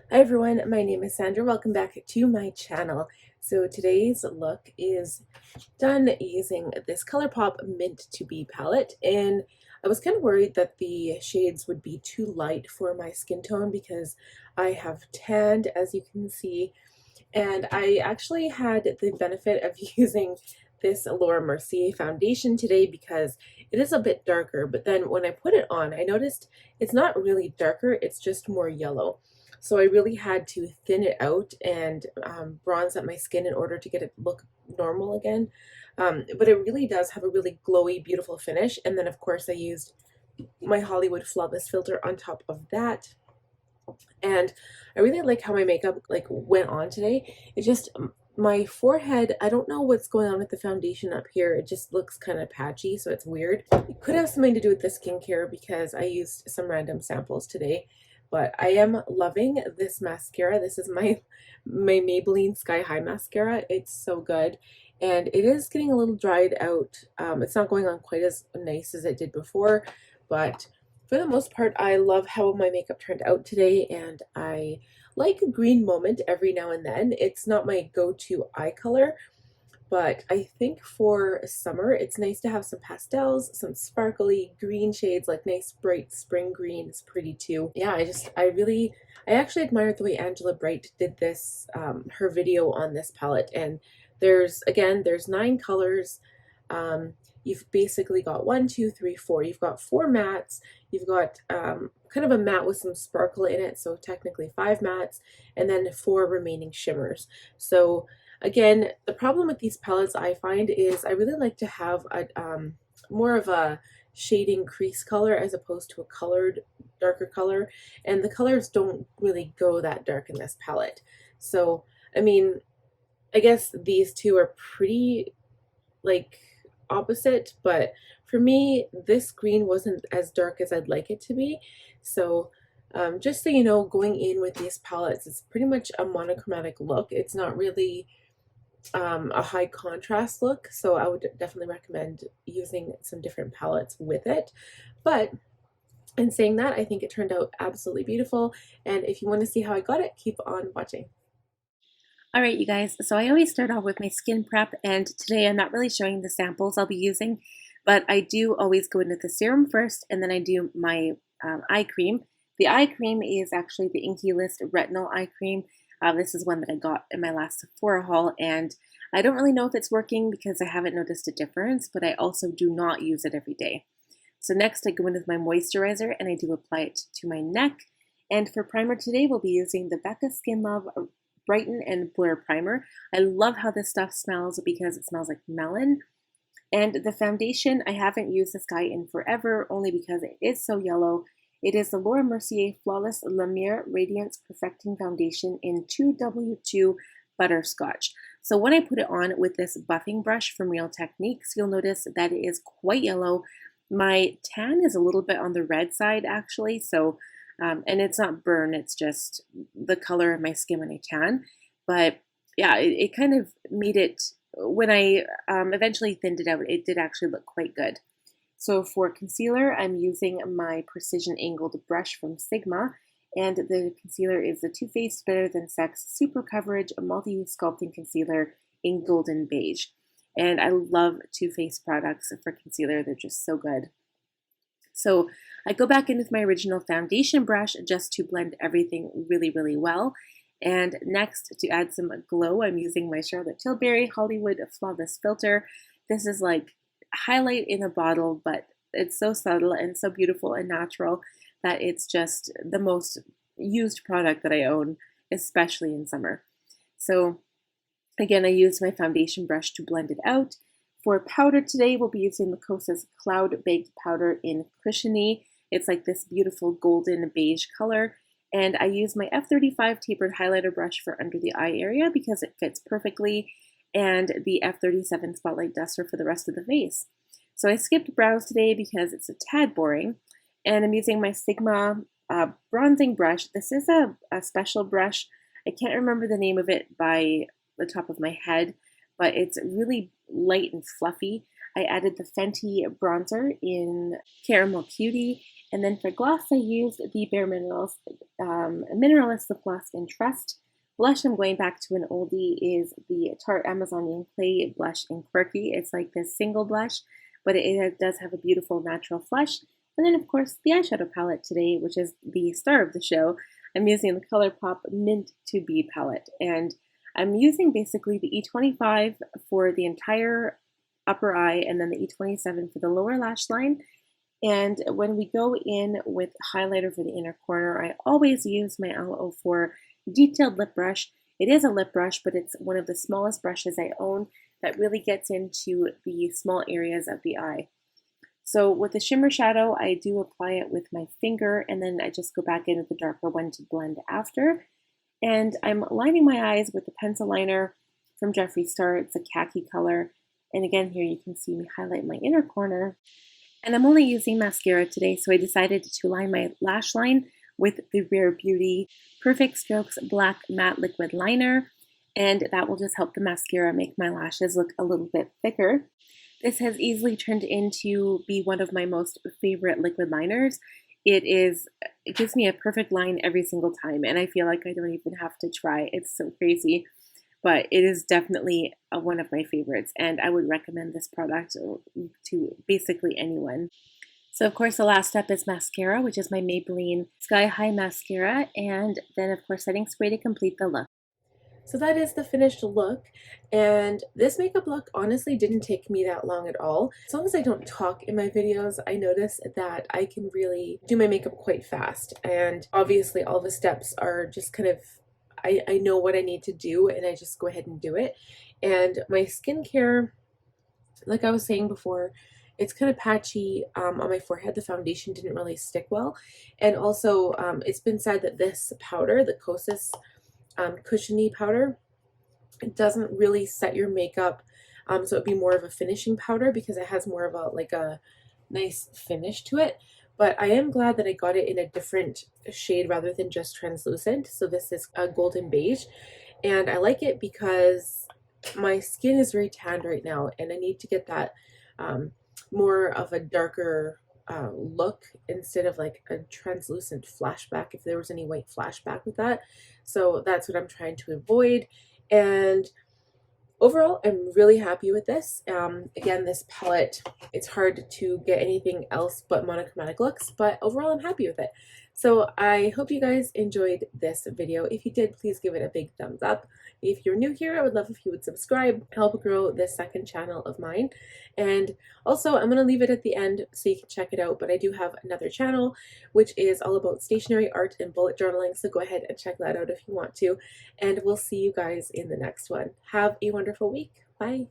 Hi everyone, my name is Sandra. Welcome back to my channel. So today's look is done using this Colourpop Mint to Be palette, and I was kind of worried that the shades would be too light for my skin tone because I have tanned, as you can see, and I actually had the benefit of using this Laura Mercier foundation today because it is a bit darker, but then when I put it on, I noticed it's not really darker, it's just more yellow. So I really had to thin it out and bronze up my skin in order to get it look normal again. But it really does have a really glowy, beautiful finish. And then of course I used my Hollywood Flawless filter on top of that. And I really like how my makeup went on today. It just, my forehead, I don't know what's going on with the foundation up here. It just looks kind of patchy, so it's weird. It could have something to do with the skincare because I used some random samples today. But I am loving this mascara. This is my Maybelline Sky High mascara. It's so good. And it is getting a little dried out. It's not going on quite as nice as it did before, but for the most part, I love how my makeup turned out today, and I like a green moment every now and then. It's not my go-to eye color, but I think for summer, it's nice to have some pastels, some sparkly green shades, like nice bright spring green is pretty too. Yeah, I actually admired the way Angela Bright did this, her video on this palette, and there's 9 colors. You've basically got 1, 2, 3, 4. You've got 4 mattes. You've got kind of a matte with some sparkle in it, so technically 5 mattes, and then 4 remaining shimmers. So again, the problem with these palettes I find is I really like to have a more of a shading crease color as opposed to a colored darker color, and the colors don't really go that dark in this palette. So I mean, I guess these two are pretty like opposite, but for me this green wasn't as dark as I'd like it to be. So just so you know, going in with these palettes, it's pretty much a monochromatic look. It's not really a high contrast look, so I would definitely recommend using some different palettes with it. But in saying that, I think it turned out absolutely beautiful, and if you want to see how I got it, keep on watching. All right, you guys, so I always start off with my skin prep, and today I'm not really showing the samples I'll be using, but I do always go into the serum first, and then I do my eye cream. The eye cream is actually the Inky List Retinol eye cream. This is one that I got in my last Sephora haul, and I don't really know if it's working because I haven't noticed a difference, but I also do not use it every day. So next I go in with my moisturizer, and I do apply it to my neck. And for primer today, we'll be using the Becca Skin Love Brighten and Blur Primer. I love how this stuff smells because it smells like melon. And the foundation, I haven't used this guy in forever, only because it is so yellow. It is the Laura Mercier Flawless Lumière Radiance Perfecting Foundation in 2W2 Butterscotch. So when I put it on with this buffing brush from Real Techniques, you'll notice that it is quite yellow. My tan is a little bit on the red side, actually, so and it's not burn, it's just the color of my skin when I tan. But yeah, it kind of made it, when I eventually thinned it out, it did actually look quite good. So for concealer, I'm using my precision angled brush from Sigma, and the concealer is the Too Faced Better Than Sex Super Coverage Multi-Use Sculpting Concealer in Golden Beige. And I love Too Faced products for concealer, they're just so good. So I go back in with my original foundation brush just to blend everything really, really well. And next, to add some glow, I'm using my Charlotte Tilbury Hollywood Flawless filter. This is like highlight in a bottle, but it's so subtle and so beautiful and natural that it's just the most used product that I own, especially in summer. So again, I use my foundation brush to blend it out. For powder today, we'll be using the Kosas Cloud Baked Powder in Cushiony. It's like this beautiful golden beige color. And I use my F35 tapered highlighter brush for under the eye area because it fits perfectly, and the F37 Spotlight Duster for the rest of the face. So I skipped brows today because it's a tad boring, and I'm using my Sigma bronzing brush. This is a special brush. I can't remember the name of it by the top of my head, but it's really light and fluffy. I added the Fenty bronzer in Caramel Cutie, And then for gloss, I used the Bare Minerals Mineralist Lip Gloss in Trust. Blush, I'm going back to an oldie, is the Tarte Amazonian Clay Blush in Quirky. It's like this single blush, but it does have a beautiful natural flush. And then, of course, the eyeshadow palette today, which is the star of the show. I'm using the Colourpop Mint to Be palette, and I'm using basically the E25 for the entire upper eye and then the E27 for the lower lash line. And when we go in with highlighter for the inner corner, I always use my L04 detailed lip brush. It is a lip brush, but it's one of the smallest brushes I own that really gets into the small areas of the eye. So with the shimmer shadow, I do apply it with my finger, and then I just go back in with the darker one to blend after. And I'm lining my eyes with the pencil liner from Jeffree Star. It's a khaki color. And again, here you can see me highlight my inner corner. And I'm only using mascara today, so I decided to line my lash line with the Rare Beauty Perfect Strokes Black Matte Liquid Liner. And that will just help the mascara make my lashes look a little bit thicker. This has easily turned into be one of my most favorite liquid liners. It gives me a perfect line every single time, and I feel like I don't even have to try. It's so crazy, but it is definitely one of my favorites, and I would recommend this product to basically anyone. So of course the last step is mascara, which is my Maybelline Sky High Mascara, and then of course setting spray to complete the look. So that is the finished look, and this makeup look honestly didn't take me that long at all. As long as I don't talk in my videos, I notice that I can really do my makeup quite fast, and obviously all the steps are just kind of, I know what I need to do and I just go ahead and do it. And my skincare, like I was saying before, it's kind of patchy on my forehead. The foundation didn't really stick well, and also it's been said that this powder, the Kosas Cushiony powder, it doesn't really set your makeup, so it'd be more of a finishing powder because it has more of a nice finish to it. But I am glad that I got it in a different shade rather than just translucent. So this is a golden beige, and I like it because my skin is very tanned right now, and I need to get that more of a darker look instead of like a translucent flashback, if there was any white flashback with that. So that's what I'm trying to avoid. And overall, I'm really happy with this. Again, this palette, it's hard to get anything else but monochromatic looks, but overall I'm happy with it. So I hope you guys enjoyed this video. If you did, please give it a big thumbs up. If you're new here, I would love if you would subscribe, help grow this second channel of mine. And also, I'm going to leave it at the end so you can check it out, but I do have another channel which is all about stationery art and bullet journaling, so go ahead and check that out if you want to. And we'll see you guys in the next one. Have a wonderful week. Bye.